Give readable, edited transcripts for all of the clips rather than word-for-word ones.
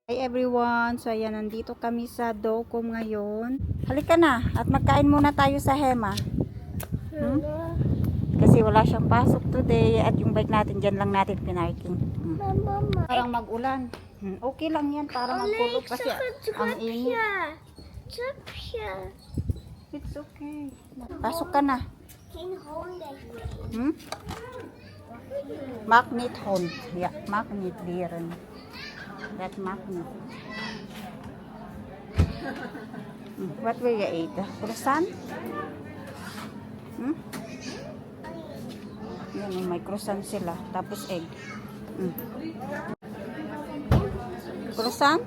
Hi everyone! So ayan, nandito kami sa Docom ngayon. Halika na at magkain muna tayo sa Hema. Kasi wala siyang pasok today at yung bike natin dyan lang natin pinarking. Parang mag-ulan. Okay lang yan, parang magkulog kasi ang init. It's okay. Pasok ka na. Magnet hond. Yeah, magnet diren. That magnet. What will you eat? Croissant? Yan, may croissant sila. Tapos egg. Croissant?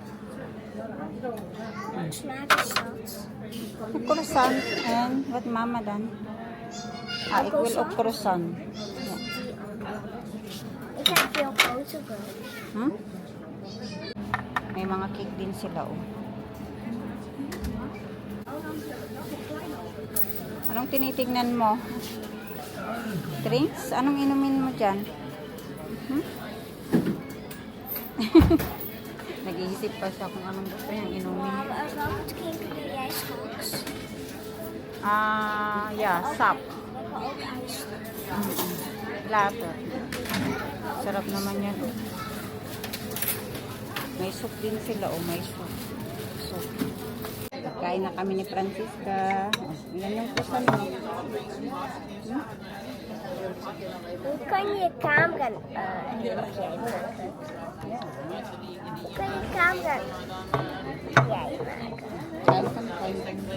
Croissant. And what mama done? It will of croissant. May mga cake din sila, oh. Anong tinitignan mo? Drinks? Anong inumin mo dyan? Nag-iisip pa siya kung anong gusto niyang inumin. Yeah, sap. Later. Sarap naman yan. May soup din sila, oh, may soup. Kain na kami ni Francisca. Yan yung kusan mo. Kan je camera kan je camera jij maken? Kain ka na, kain ka na.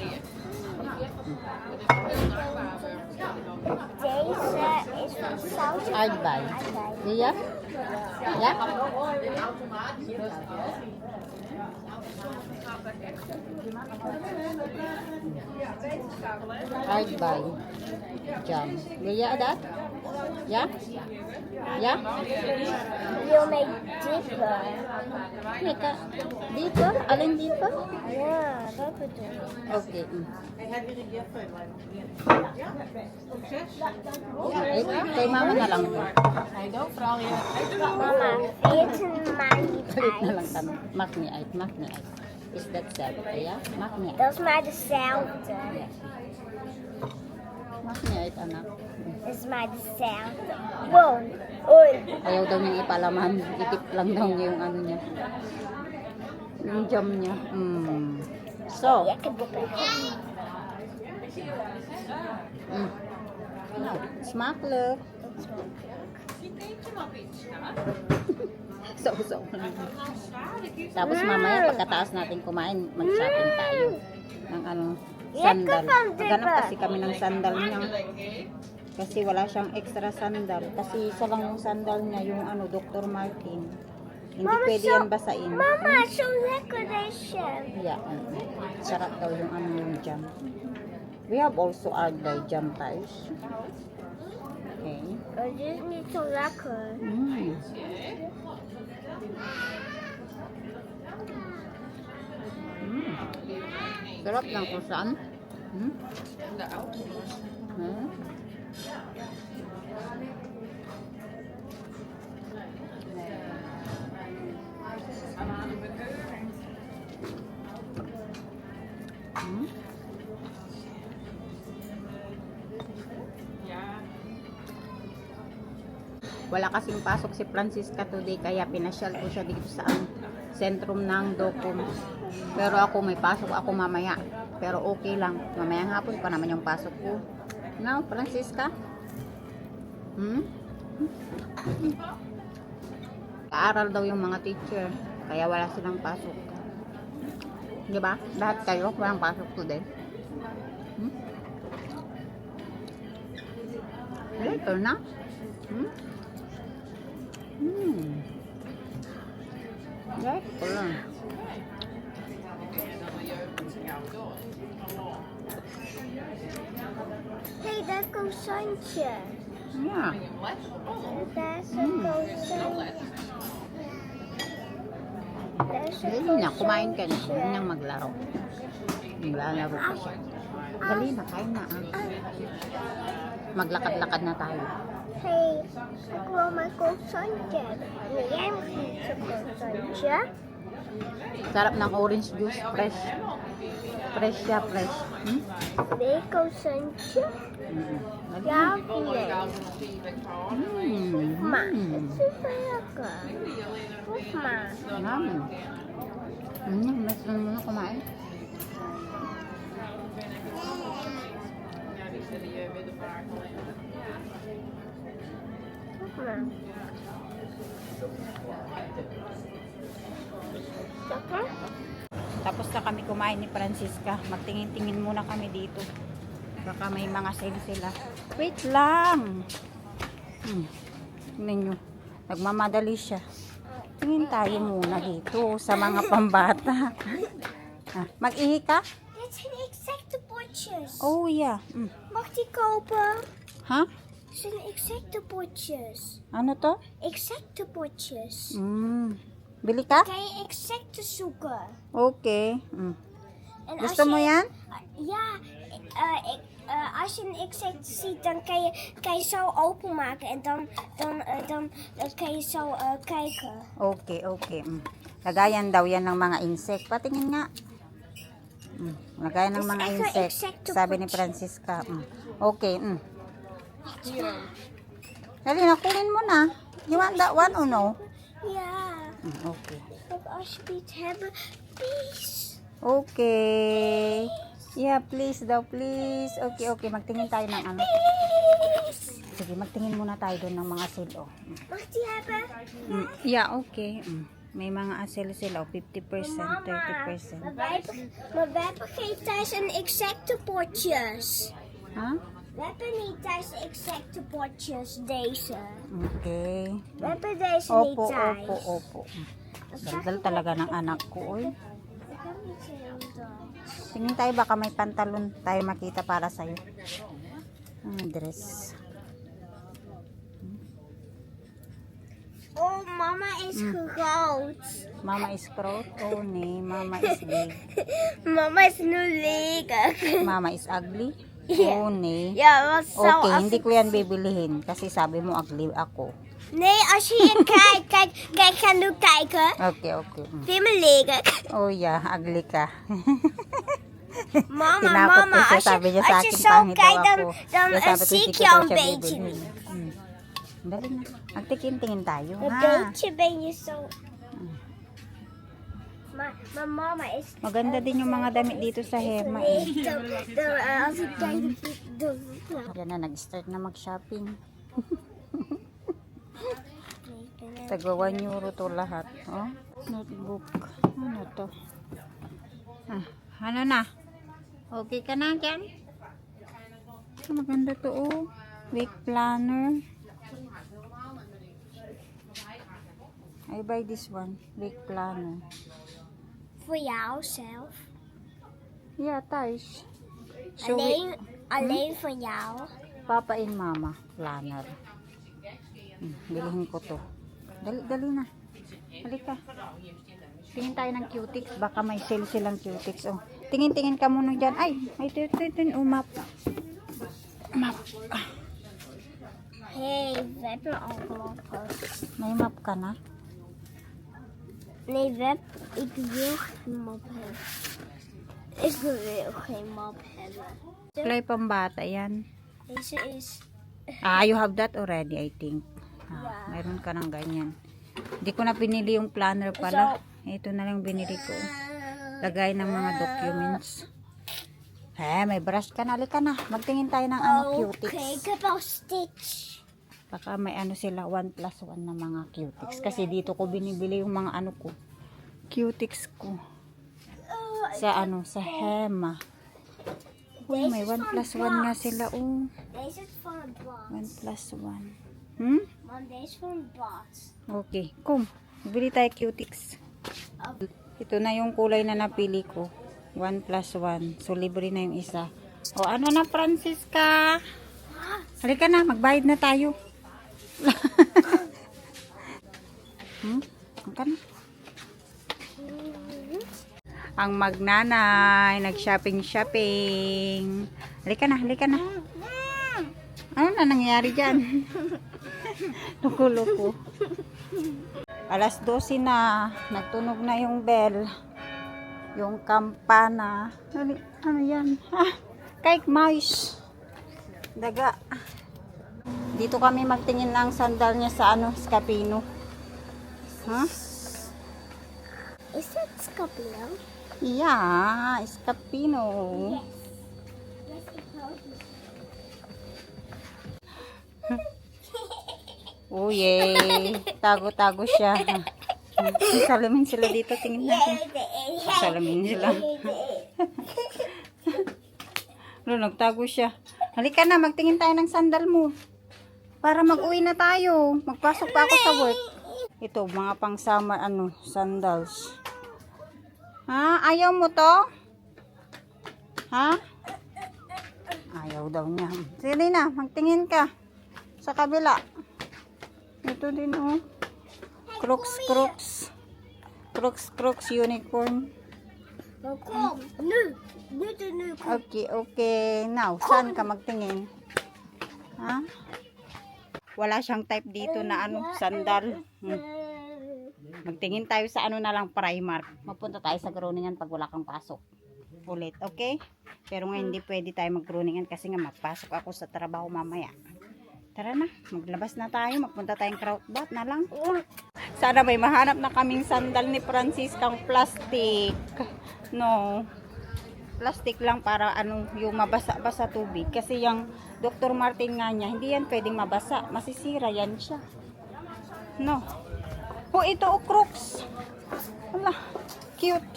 Deze is van saus. Aardbei. Ja? Ja? Aardbei. Jam. Wil je dat? Ja? Ja? Wil mee dippen? Mika. Dito? Alin dito? Ja, dat bedoel ik. Okay. Kay mama na lang. Mama, vind je maar niet Galit na lang uit? kami. Maak niet uit, maak niet uit. Is dat hetzelfde, ja? Maak niet uit. Dat is maar dezelfde. Maak niet uit, anak. Dat is maar dezelfde. Wow. Oei. Ayaw daw niyang ipalaman. Itip lang daw niya yung ano niya. Yung jam niya. So. Lekker dippen. Smakelijk. So. Tapos mamaya pagkataas natin kumain, mag-shopping tayo. Ng ano, sandal. Maghanap kasi kami ng sandal niya. Kasi wala siyang extra sandal. Kasi isa lang yung sandal niya, yung ano, Dr. Martin. Hindi pwede yan basain. Mama, zo lekker deze. Yeah, sarap daw yung ano yung jam. We have also Ardbei jam pies. Okay. Het is niet zo lekker. Sarap ng croissant. Wala kasing pasok si Francisca today kaya pinasyal ko siya dito sa sentrum ng Docom. Pero ako may pasok ako mamaya. Pero okay lang. Mamayang hapon pa naman yung pasok ko. No, Francisca? Kaaral daw yung mga teacher. Kaya wala silang pasok. Diba? Lahat kayo walang pasok today. Later na? Lekker lang. Hey, dat croissantje. Yeah. Daar is een croissant. Daar is een Dali na, kumain ka na. Huwag croissantje. niyang maglaro. Maglalaro pa siya. Dali na, kain na. Maglakad-lakad na tayo. Hey, ik wil mijn croissantje. Wil jij misschien zo'n croissantje? Sarap ng orange juice. Fresh. Fresh siya, fresh. Bacon sandwich. Lovely. Ma, it's super good. Ma. Mas na muna kumain. Ma. Okay? Tapos na kami kumain ni Francisca. Magtingin-tingin muna kami dito. Baka may mga sale sila. Wait lang. Tingnan nyo. Nagmamadali siya. Tingin tayo muna dito sa mga pambata. Mag-ihi ka? Dit zijn exacte potjes. Oh, yeah. Mag die kopen? Ha? Dit zijn exacte potjes. Ano to? Exacte potjes. Bili ka? Kan je exacte zoeken? Okay. En Gusto mo yan? Ja, als je een exact ziet, dan kan je zo openmaken en dan kan je zo kijken. Okay. Lagayan daw yan ng mga insect. Patingin nga. Lagayan ng mga insect. Sabi ni Francisca. Okay. Dali na, kunin mo na. You want that one or no? Ja. Okay. Mag alsjeblieft hebben, please. Okay. Yeah, please daw, please. Okay. Magtingin tayo ng ano. Please. Sige, magtingin muna tayo doon ng mga sale. Mag die hebben? Yeah, okay. May mga sale sila. 50%, 30%. Maar wij hebben geen thuis een exacte potjes. Ha? We hebben niet thuis exacte potjes, deze. Okay. We hebben deze niet thuis. Opo. Daldal talaga ng anak ko, oy. Ik heb niet zo'n dans. Tingin tayo, baka may pantalon tayo makita para sa'yo. Dress. Oh, mama is groot. Mama is groot? Oh, nee. Mama is big. Mama is nu lelijk. Mama is ugly? Ja. Oh, nee. Ja, wat zo. Okay, hindi ko yan bibilihin kasi sabi mo ugly ako. Nee, als je hier kijkt, kijk, ga nu kijken. Okay. Vind je me lelijk? Oh, yeah. Ugly ka. Mama, Tinakot ko siya, als sabi niya sa je akin, zo pangit daw kijkt, ako. dan Kaya sabi ko, zie hindi ik ko jou daw een siya beetje bibilhin. niet. Dali na. Magtikin-tingin tayo, Een ha? beetje ben je zo... Maar mama is... Maganda din yung mga damit dito sa Hema, eh. Als ik kijk, dan... Yan na, nag-start na mag-shopping. Tagwa 1 euro to lahat. Oh, notebook. Ano to? Ano na? Okay ka na dyan? Maganda to, oh. Week planner. I buy this one. Week planner. Voor jou zelf. Yeah, Taish. So, Alleen voor jou. Papa and Mama planner. Bilhin ko to. Dali na. Halika. Tingin tayo ng cutex. Baka may sale silang cutex. Oh. Tingin-tingin ka muna dyan. Ay, ito. Oh, map. Map. Hey, we hebben al mappen. May map ka na? Nee, ik wil geen map hebben. Ik wil geen map hebben. Play pambata yan. Deze is... You have that already, I think. Yeah. Mayroon ka ng ganyan. Hindi ko na pinili yung planner pala. Ito na lang binili ko. Lagay ng mga documents. May brush ka na. Halika na. Magtingin tayo ng cutex. Okay, ik heb al Stitch. Baka may sila 1+1 na mga cutex. Kasi dito ko binibili yung mga ko. Cutex ko. Sa Hema. Uy, may 1+1 nga sila. Oh. Deze is van een bad. 1+1. Man, deze is van een bad. Okay. Kom. Bili tayo cutex. Ito na yung kulay na napili ko. 1+1. So, libre na yung isa. O, ano na, Francisca? Halika na. Magbayad na tayo. Ka na. Ang magnanay, nag-shopping. Halika na. Ano na nangyayari dyan? Luko-luko. Alas 12 na. Nagtunog na yung bell. Yung kampana. Ano yan? Cake mouse. Daga. Dito kami magtingin ng sandal niya sa Scapino. Is it Scapino? Yeah, Scapino. Oh, yay. Tago-tago siya. Salamin sila dito. Tingin natin. Salamin sila. Nagtago siya. Halika na, magtingin tayo ng sandal mo. Para mag-uwi na tayo. Magpasok pa ako sa work. Ito, mga pang summer, sandals. Ha? Ayaw mo to? Ha? Ayaw daw niya. Sige na, magtingin ka. Sa kabila. Ito din, oh. Crooks unicorn. No. Okay. Now, saan ka magtingin? Ha? Wala siyang type dito na sandal. Magtingin tayo sa na lang, Primark. Magpunta tayo sa Groningen pag wala kang pasok. Ulit, okay? Pero ngayon hindi pwede tayo mag-Groningen kasi nga magpasok ako sa trabaho mamaya. Tara na, maglabas na tayo. Magpunta tayong Krautbad na lang. Sana may mahanap na kaming sandal ni Franciscang plastic. No. Plastic lang para yung mabasa-basa tubig. Kasi yung Dr. Martin nga niya, hindi yan pwedeng mabasa. Masisira yan siya. No. Ito Crooks. Wala. Cute.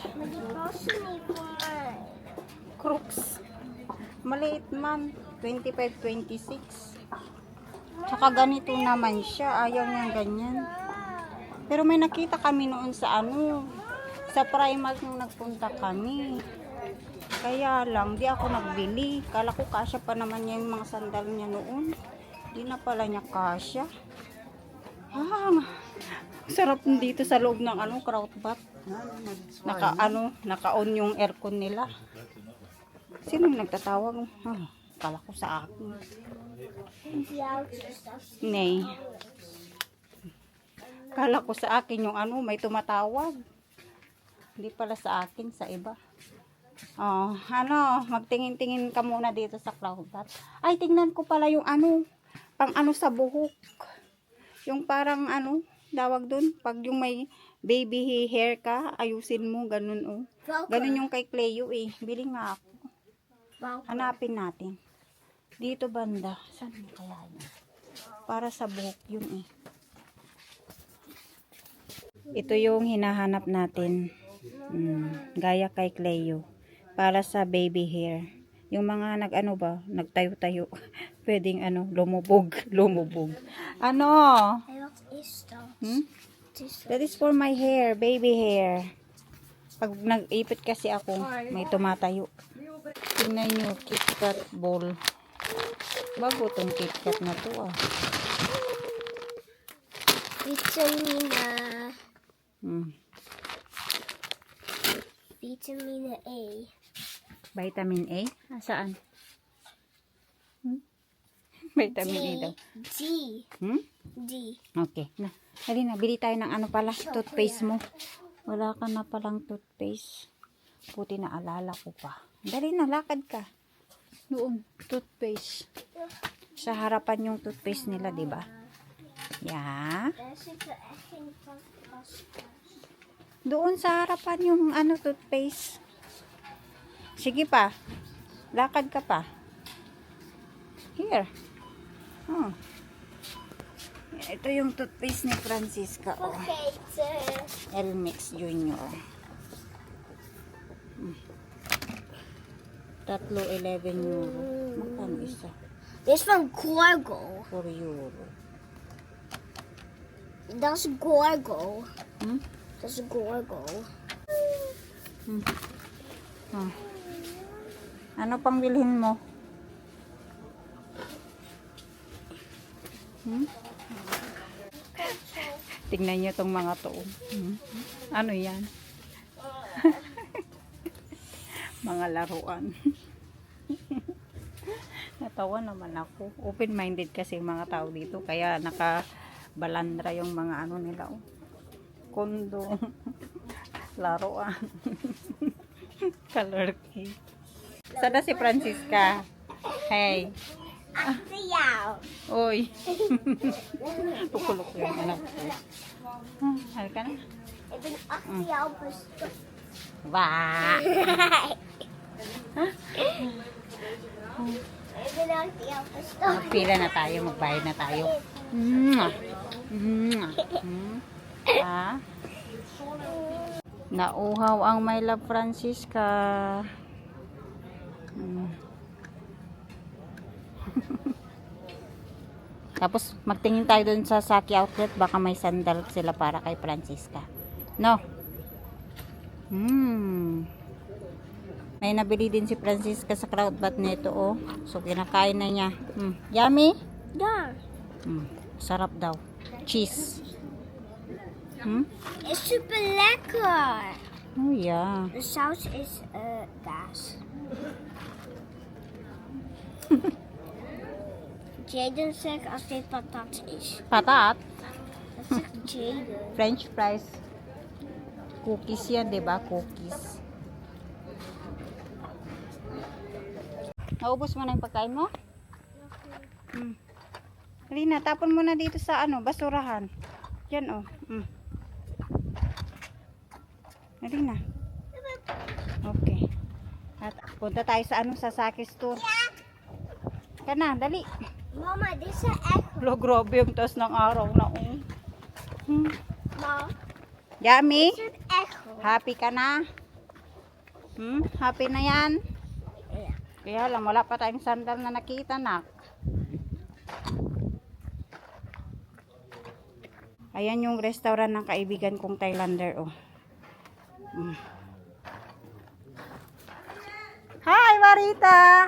Crooks. Maliit man. 25, 26. Tsaka ganito naman siya. Ayaw niya ganyan. Pero may nakita kami noon sa sa Primark nung nagpunta kami. Kaya lang, di ako nagbili. Kala ko kasya pa naman niya yung mga sandal niya noon. Di na pala niya kasya. Sarap dito sa loob ng Krautbad. Naka-on yung aircon nila. Sino nagtatawag? Kala ko sa akin. Nay. Kala ko sa akin yung may tumatawag. Hindi pala sa akin, sa iba. Magtingin-tingin ka muna dito sa Krautbad. Ay, tingnan ko pala yung pang sa buhok. Yung parang tawag dun, pag yung may baby hair ka, ayusin mo, ganun Ganun yung kay Cleo Bili nga ako. Hanapin natin. Dito banda. Saan kaya yun? Para sa buhok yun Ito yung hinahanap natin. Gaya kay Cleo. Para sa baby hair. Yung mga nagtayo-tayo. Pwedeng lumubog. That is for my hair, baby hair. Pag nag-ipit kasi ako, may tumatayo. Tingnan nyo, KitKat bowl. Bago tong KitKat na to Vitamin A. Vitamin A? Saan? Vitamin A daw. D. Okay. Halina, bili tayo ng toothpaste mo. Wala ka na palang toothpaste. Puti na alala ko pa. Dali na, lakad ka. Doon, toothpaste. Sa harapan yung toothpaste nila, di ba? Yeah. Doon sa harapan yung toothpaste. Sige pa. Lakad ka pa. Here. Ito yung toothpaste ni Francisca. Elmex Junior. Tatlo, 11 euro. Magkano isa? This one Gorgo. 4 euro. That's Gorgo. That's Gorgo. Ano pang bilhin mo? Tingnan niyo tong mga to. Ano yan? Mga laruan. Natawa naman ako. Open-minded kasi mga tao dito. Kaya nakabalandra yung mga nila. kondo. Laruan. Color cake. Sana si Francisca. Hey. Actiyaw. Uy. Pukulok yung anak ko. Halika na. Ik ben 8 jaar bestopt. Wah. Ik ben 8 jaar bestopt. Magpila na tayo, magbayad na tayo. Mwah. Mwah. Ah. Nauhaw ang My Love Francisca. Tapos magtingin tayo dun sa Saki Outlet, baka may sandal sila para kay Francisca. No. May nabili din si Francisca sa Crowdbat nito, oh. So kinakain na niya. Yummy? Daar. Sarap daw. Cheese. Is super lekker. Oh yeah. De saus is kaas. Jaden zegt als dit patat is. Patat. Dat zegt Jaden. French fries. Cookies yan, diba? Cookies. Naubos mo na yung pagkain mo? Halina, tapon mo na dito sa basurahan. Yan, oh. Halina. Okay. At punta tayo sa Saki store. Kana, dali. Mama, dit is een echo. Lo, grabe yung taas ng araw na, oh. Ma, Yummy? dit is een echo. Happy ka na? Happy na yan? Ja. Kaya lang, wala pa tayong sandal na nakita, nak. Ayan yung restaurant ng kaibigan kong Thailander, oh. Hi, Marita!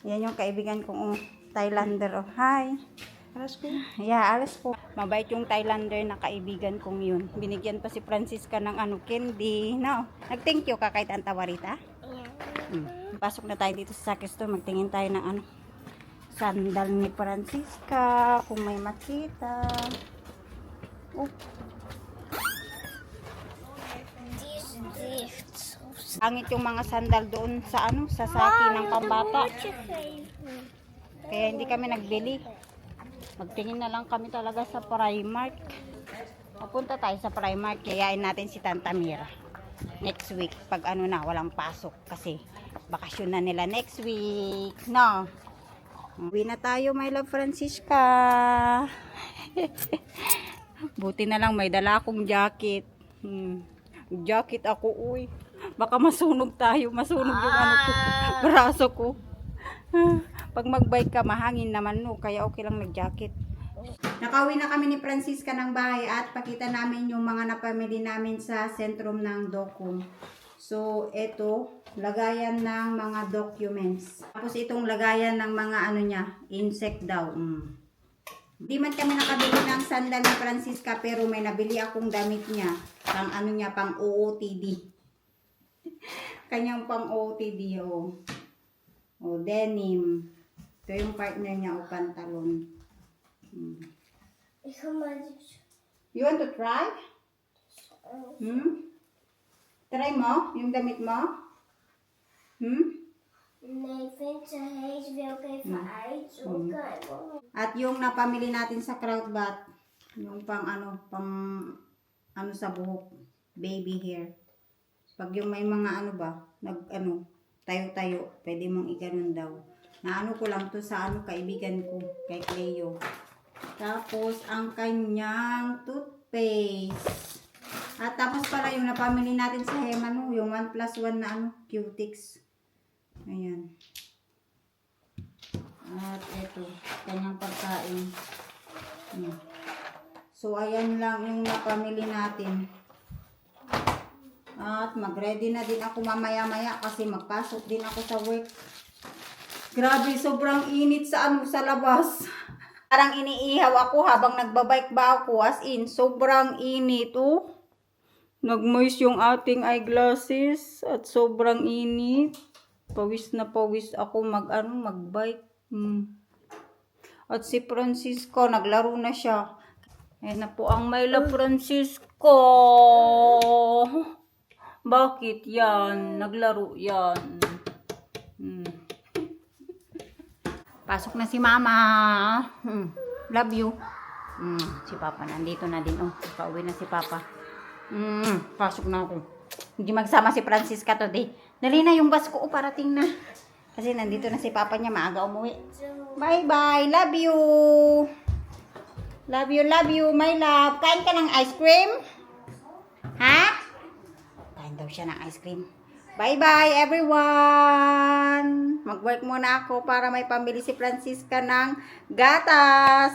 Yan yung kaibigan kong Thailander, oh. Hi. Alas po? Yeah, alas po. Mabait yung Thailander na kaibigan kong yun. Binigyan pa si Francisca ng candy. No? Nag-thank you ka kahit ang tawarita? Pasok na tayo dito sa Saki store. Magtingin tayo ng sandal ni Francisca. Kung may makita. Oh. Die is dicht. Angit yung mga sandal doon sa sa Saki ng pambata. Kaya hindi kami nagbili. Magtingin na lang kami talaga sa Primark. Papunta tayo sa Primark. Yayain natin si Tanta Mira. Next week. Pag na, walang pasok. Kasi bakasyon na nila next week. No? Uwi na tayo, My Love Francisca. Buti na lang may dala akong jacket. Jacket ako, uy. Baka masunog tayo. Masunog yung braso ko. Pag magbike ka, mahangin naman, no? Kaya okay lang nag-jacket. Nakauwi na kami ni Francisca ng bahay at pakita namin yung mga napamili namin sa sentrum ng Docom. So, ito, lagayan ng mga documents. Tapos itong lagayan ng mga insect daw. Di man kami nakabili ng sandal ni Francisca, pero may nabili akong damit niya. Pang pang OOTD. Kanyang pang OOTD, oh. O, denim. Ito yung partner niya, o pantalon. Ik ga maar dus. You want to try? Try mo? Yung damit mo? Nee, vindt ze heet, wil ik even uitzoeken. At yung napamili natin sa Crowdbat, yung pang sa buhok, baby hair. Pag yung may mga tayo-tayo, pwede mong iganon daw. Na ko lang to sa kaibigan ko, kay Cleo. Tapos, ang kanyang toothpaste. At tapos pala yung napamili natin sa Hema, yung 1+1 na Cutix. Ayan. At ito, kanyang pagkain. So, ayan lang yung napamili natin. At mag-ready na din ako mamaya-maya kasi magpasok din ako sa work. Grabe, sobrang init sa labas. Parang iniihaw ako habang nagbabike ba ako, as in, sobrang init, oh. Nagmoist yung ating eyeglasses at sobrang init. Pawis na pawis ako magbike. At si Francisco, naglaro na siya. Ayan na po ang Myla Francisco. Bakit yan? Naglaro yan. Pasok na si Mama. Love you. Si Papa nandito na din. Pauwi na si Papa. Pasok na ako. Hindi magsama si Francisca today. Dali na yung bus ko. Parating na. Kasi nandito na si Papa niya. Maaga umuwi. Bye-bye. Love you. Love you, love you, my love. Kain ka ng ice cream? Ha? Kain daw siya ng ice cream. Bye-bye, everyone. Mag-work muna ako para may pambili si Francisca ng gatas.